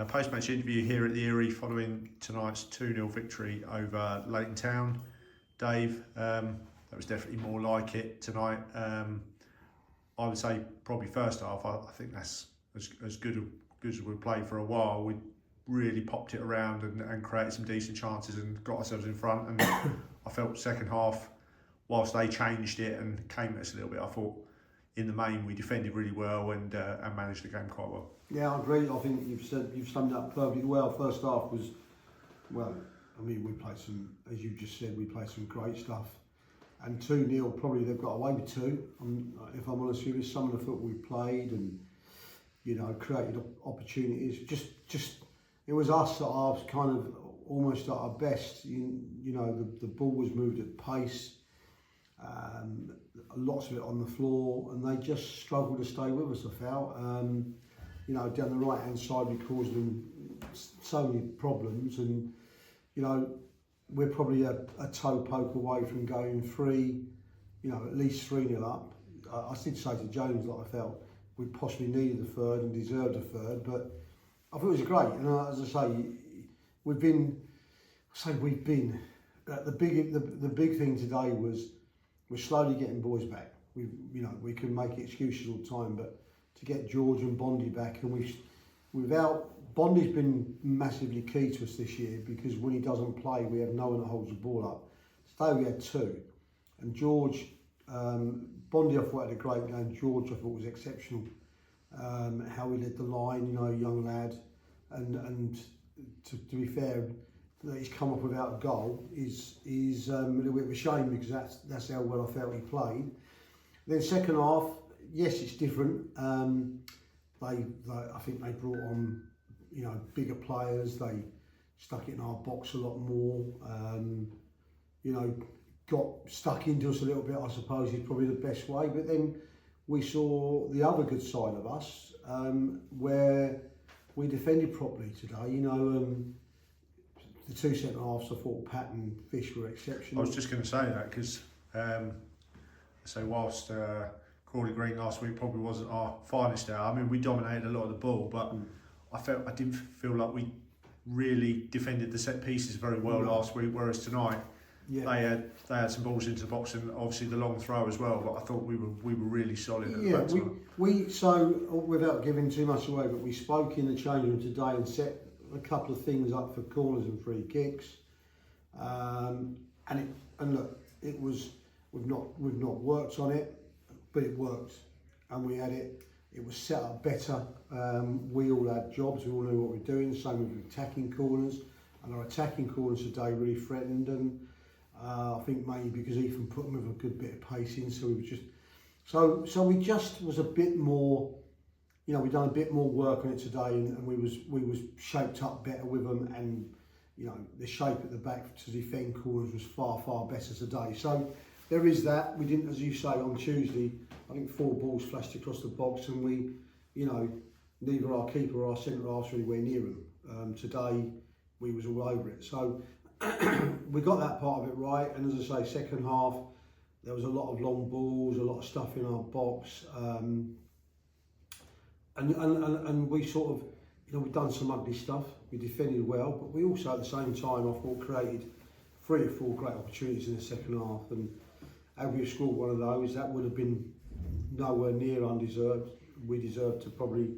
Post-match interview here at the Erie following tonight's 2-0 victory over Leighton Town. Dave, that was definitely more like it tonight. I would say probably first half, I think that's as good as we've played for a while. We really popped it around and created some decent chances and got ourselves in front. And I felt second half, whilst they changed it and came at us a little bit, I thought in the main we defended really well and managed the game quite well. Yeah, I agree. I think you've summed it up perfectly well. First half was, well, I mean, we played some, as you just said, we played some great stuff. And 2-0, probably they've got away with 2. If I'm honest with you, some of the football we played and, you know, created opportunities. Just it was us at our kind of almost at our best. You know, the ball was moved at pace. Lots of it on the floor, and they just struggled to stay with us, I felt. You know, down the right hand side we caused them so many problems, and you know, we're probably a toe poke away from going 3, you know, at least 3-0 up. I did say to James that I felt we possibly needed a third and deserved a third, but I thought it was great. And as I say, we've been the big thing today was we're slowly getting boys back. We can make excuses all the time, but to get George and Bondi back, and Bondi's been massively key to us this year, because when he doesn't play, we have no one that holds the ball up. Today we had 2, and George, Bondi I thought had a great game. George I thought was exceptional. How he led the line, you know, young lad, and to be fair, that he's come up without a goal is a little bit of a shame, because that's how well I felt he played. Then second half, yes, it's different. I think they brought on, you know, bigger players. They stuck it in our box a lot more. You know, got stuck into us a little bit, I suppose, is probably the best way. But then we saw the other good side of us, where we defended properly today. You know, the 2 centre halves, I thought Pat and Fish were exceptional. I was just going to say that, because so whilst Crawley Green last week probably wasn't our finest hour, I mean, we dominated a lot of the ball, but I didn't feel like we really defended the set pieces very well last week, whereas tonight they had some balls into the box, and obviously the long throw as well, but I thought we were really solid at the back time. So without giving too much away, but we spoke in the change room today and set a couple of things up for corners and free kicks, and look, it was we've not worked on it, but it worked, and we had it. It was set up better. We all had jobs. We all knew what we were doing. Same with attacking corners, and our attacking corners today really threatened them. I think mainly because Ethan put them with a good bit of pace in, so we were just so we just was a bit more. You know, we've done a bit more work on it today, and we was shaped up better with them, and you know, the shape at the back to defend corners was far better today. So there is that. We didn't, as you say, on Tuesday, I think 4 balls flashed across the box, and we, you know, neither our keeper or our centre halves were anywhere near them. Today we was all over it. So we got that part of it right, and as I say, second half there was a lot of long balls, a lot of stuff in our box. And we sort of, you know, we've done some ugly stuff. We defended well, but we also at the same time, I thought, created 3 or 4 great opportunities in the second half. And had we scored one of those, that would have been nowhere near undeserved. We deserved to probably,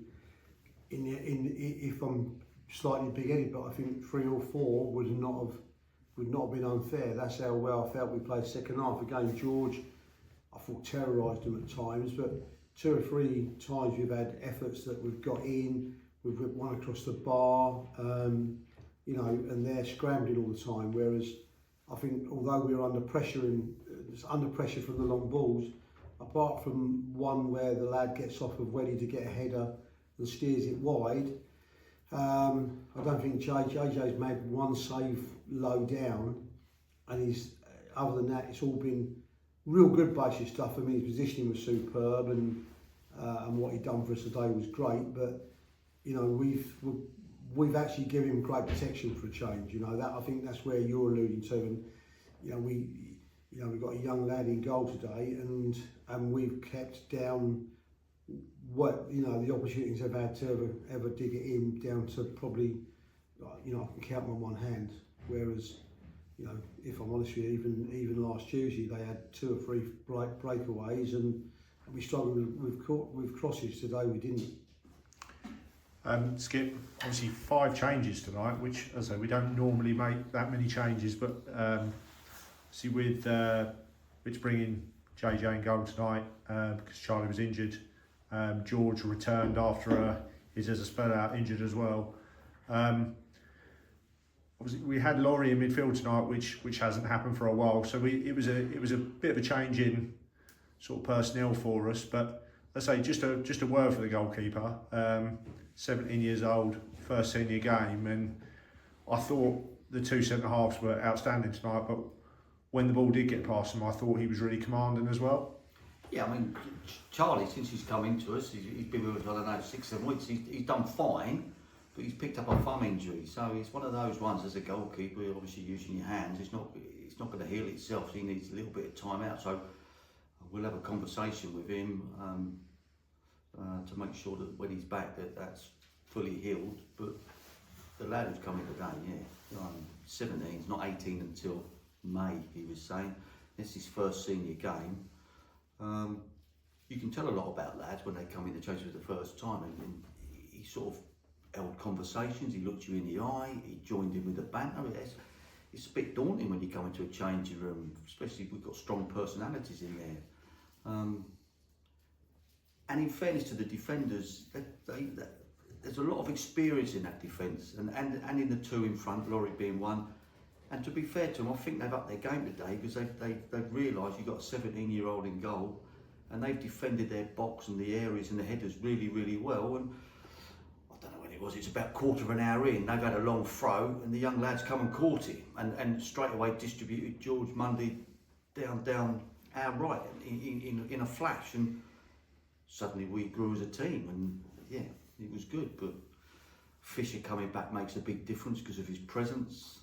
if I'm slightly big-headed, but I think 3 or 4 would not have been unfair. That's how well I felt we played second half. Again, George, I thought terrorised him at times, but 2 or 3 times we've had efforts that we've got in, we've ripped one across the bar, you know, and they're scrambling all the time. Whereas I think although we were under pressure from the long balls, apart from one where the lad gets off of Weddy to get a header and steers it wide, I don't think JJ's made one save low down, and other than that, it's all been real good basic stuff. I mean, his positioning was superb, and what he'd done for us today was great. But you know, we've actually given him great protection for a change. You know, that I think that's where you're alluding to, and you know, we've got a young lad in goal today, and we've kept down what the opportunities they've had to ever dig it in down to probably, I can count them on one hand. Whereas, if I'm honest with you, even last Tuesday they had 2 or 3 breakaways, and we struggled with crosses. Today we didn't. Skip, obviously 5 changes tonight, which, as I say, we don't normally make that many changes, but see with Rich bringing JJ in goal tonight because Charlie was injured. George returned after he's as a spell out injured as well. Obviously we had Laurie in midfield tonight, which hasn't happened for a while. So it was a bit of a change in sort of personnel for us. But let's say just a word for the goalkeeper. 17 years old, first senior game, and I thought the 2 centre halves were outstanding tonight. But when the ball did get past him, I thought he was really commanding as well. Yeah, I mean, Charlie, since he's come into us, he's been with us, I don't know, 6-7 weeks, he's done fine, but he's picked up a thumb injury. So it's one of those ones as a goalkeeper, you're obviously using your hands, it's not going to heal itself, so he needs a little bit of time out. So we'll have a conversation with him to make sure that when he's back that's fully healed. But the lad who's coming today, 17, he's not 18 until May, he was saying. This is his first senior game. You can tell a lot about lads when they come in the change for the first time, and he sort of held conversations, he looked you in the eye, he joined in with the banter. It's a bit daunting when you come into a changing room, especially if we've got strong personalities in there. And in fairness to the defenders, there's a lot of experience in that defence, and in the 2 in front, Laurie being one. And to be fair to them, I think they've upped their game today because they've realised you've got a 17-year-old in goal, and they've defended their box and the areas and the headers really, really well. And I don't know when it was, it's about quarter of an hour in, they've had a long throw, and the young lads come and caught it, and straight away distributed George Mundy down our right in a flash, and suddenly we grew as a team, and yeah, it was good. But Fisher coming back makes a big difference because of his presence.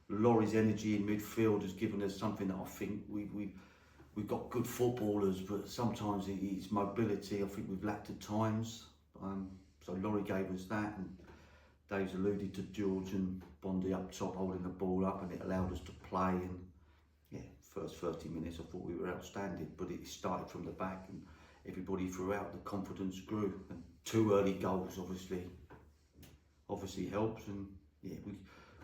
Laurie's energy in midfield has given us something that I think we've got good footballers, but sometimes his mobility I think we've lacked at times. So Laurie gave us that, and Dave's alluded to George and Bondi up top holding the ball up, and it allowed us to play. And yeah, first 30 minutes I thought we were outstanding, but it started from the back, and everybody throughout, the confidence grew, and 2 early goals obviously helps. And yeah,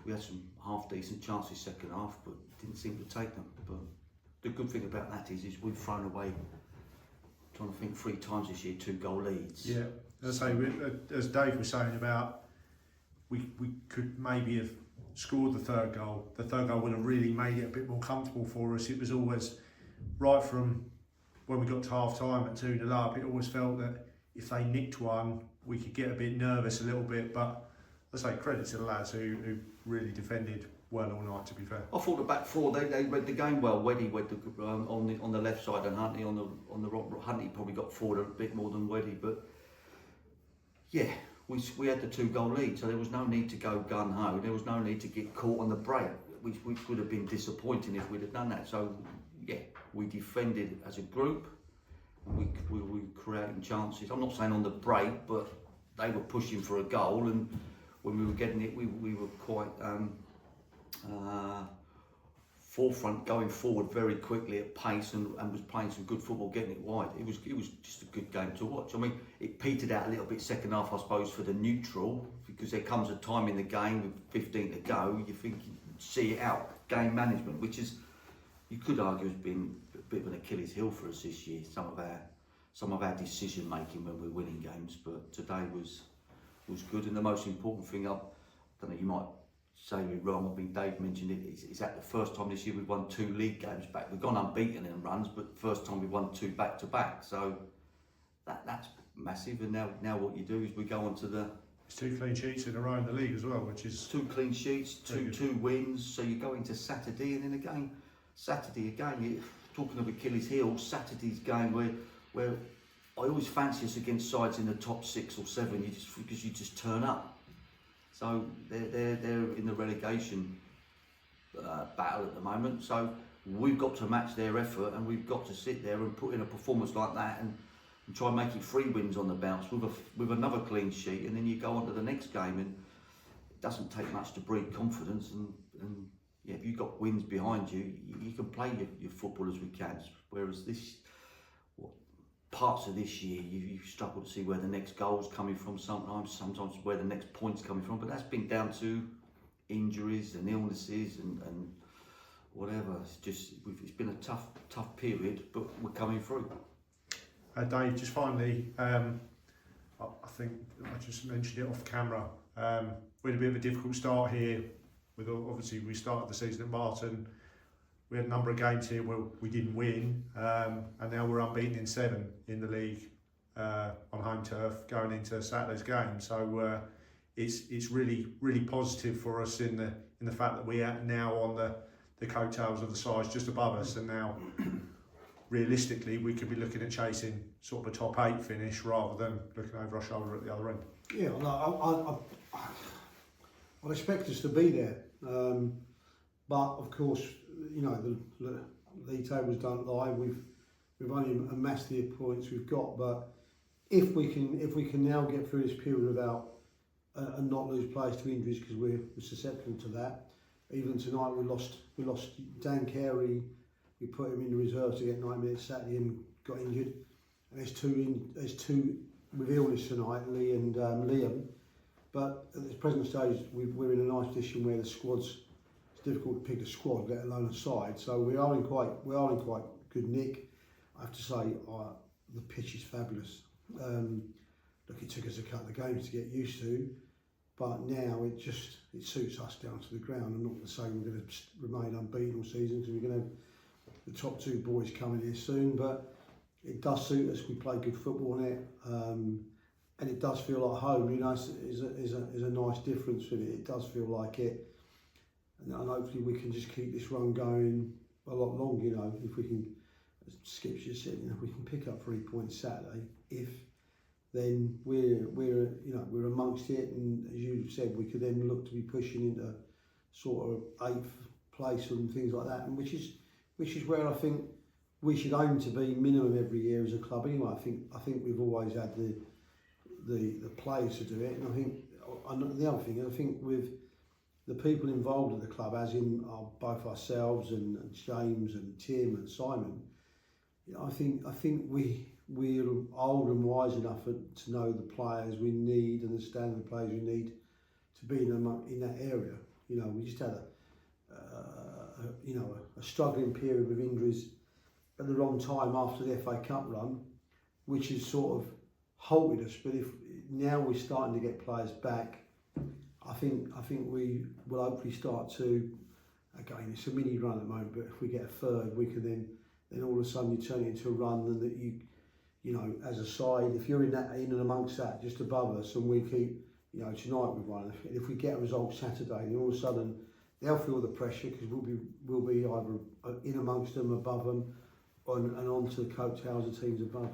we had some half decent chances second half, but didn't seem to take them. But the good thing about that is we've thrown away, trying to think, 3 times this year 2-goal leads. Yeah, as I say, as Dave was saying about, we could maybe have scored the third goal. The third goal would have really made it a bit more comfortable for us. It was always right from when we got to half time at 2-0 up. It always felt that if they nicked one, we could get a bit nervous a little bit. But let's say credit to the lads who really defended well all night, to be fair. I thought the back 4, they read the game well. Weddy went on the left side, and Huntley on the right. Huntley probably got forward a bit more than Weddy, but yeah, we had the 2-goal lead, so there was no need to go gun ho. There was no need to get caught on the break, which would have been disappointing if we'd have done that. So yeah, we defended as a group, and we were creating chances. I'm not saying on the break, but they were pushing for a goal, and when we were getting it, we were quite forefront, going forward very quickly at pace, and was playing some good football, getting it wide. It was just a good game to watch. I mean, it petered out a little bit second half, I suppose, for the neutral, because there comes a time in the game with 15 to go, you think you see it out. Game management, which is, you could argue, has been a bit of an Achilles heel for us this year. Some of our decision making when we're winning games, but today was good. And the most important thing, I don't know, you might say me wrong, I think Dave mentioned it, is that the first time this year we've won 2 league games back. We've gone unbeaten in runs, but first time we've won 2 back to back. So that's massive. And now what you do is we go on to the... It's 2 clean sheets in a row in the league as well, which is... 2 clean sheets, two wins. So you go into Saturday, and then again, talking of Achilles heel, Saturday's game where I always fancy us against sides in the top 6 or 7, because you just turn up. So they're in the relegation battle at the moment. So we've got to match their effort, and we've got to sit there and put in a performance like that. And and try and make it 3 wins on the bounce with another clean sheet, and then you go on to the next game, and it doesn't take much to breed confidence. And yeah, if you've got wins behind you, you can play your football as we can. Whereas parts of this year, you struggle to see where the next goal's coming from sometimes where the next point's coming from, but that's been down to injuries and illnesses and whatever. It's been a tough period, but we're coming through. Dave, just finally, I think I just mentioned it off camera. We had a bit of a difficult start here. Obviously, we started the season at Martin. We had a number of games here where we didn't win, and now we're unbeaten in 7 in the league on home turf going into Saturday's game. So it's really positive for us in the fact that we are now on the coattails of the sides just above us, and now realistically we could be looking at chasing sort of a top 8 finish rather than looking over our shoulder at the other end. Yeah, I'd expect us to be there, but of course, you know, the league tables don't lie. We've only amassed the points we've got, but if we can now get through this period without and not lose players to injuries, because we're susceptible to that. Even tonight we lost Dan Carey. We put him in the reserves to get 90 minutes Saturday and got injured. And there's two with illness tonight, Lee and Liam. But at this present stage, we're in a nice position where the squad's. It's difficult to pick a squad, let alone a side. So we are in quite good nick. I have to say, the pitch is fabulous. Look, it took us a couple of games to get used to, but now it suits us down to the ground. I'm not going to say we're going to remain unbeaten all season, because we're going to have the top 2 boys coming here soon. But it does suit us. We play good football on it, and it does feel like home. You know, is a nice difference with it. It does feel like it. And hopefully we can just keep this run going a lot longer. You know, if we can, as Skip's just said, you know, if we can pick up 3 points Saturday, then we're amongst it, and as you said, we could then look to be pushing into sort of 8th place and things like that, and which is where I think we should aim to be minimum every year as a club. Anyway, I think we've always had the players to do it, and I think the other thing, I think with the people involved in the club, as in both ourselves and James and Tim and Simon, you know, I think we're old and wise enough to know the players we need and the standard of players we need to be in that area. You know, we just had a struggling period with injuries at the wrong time after the FA Cup run, which has sort of halted us. But if now we're starting to get players back, I think we will hopefully start to, again, it's a mini run at the moment, but if we get a third, we can then all of a sudden you turn it into a run, and that you know, as a side, if you're in and amongst that, just above us, and we keep, you know, tonight we've won, if we get a result Saturday, then all of a sudden they'll feel the pressure, because we'll be either in amongst them, above them, and onto the coattails of teams above.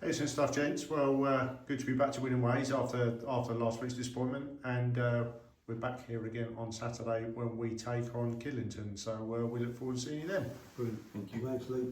Excellent stuff, gents. Well, good to be back to winning ways after last week's disappointment, and we're back here again on Saturday when we take on Killington. So we look forward to seeing you then. Brilliant. Thank you. Thanks, Lee.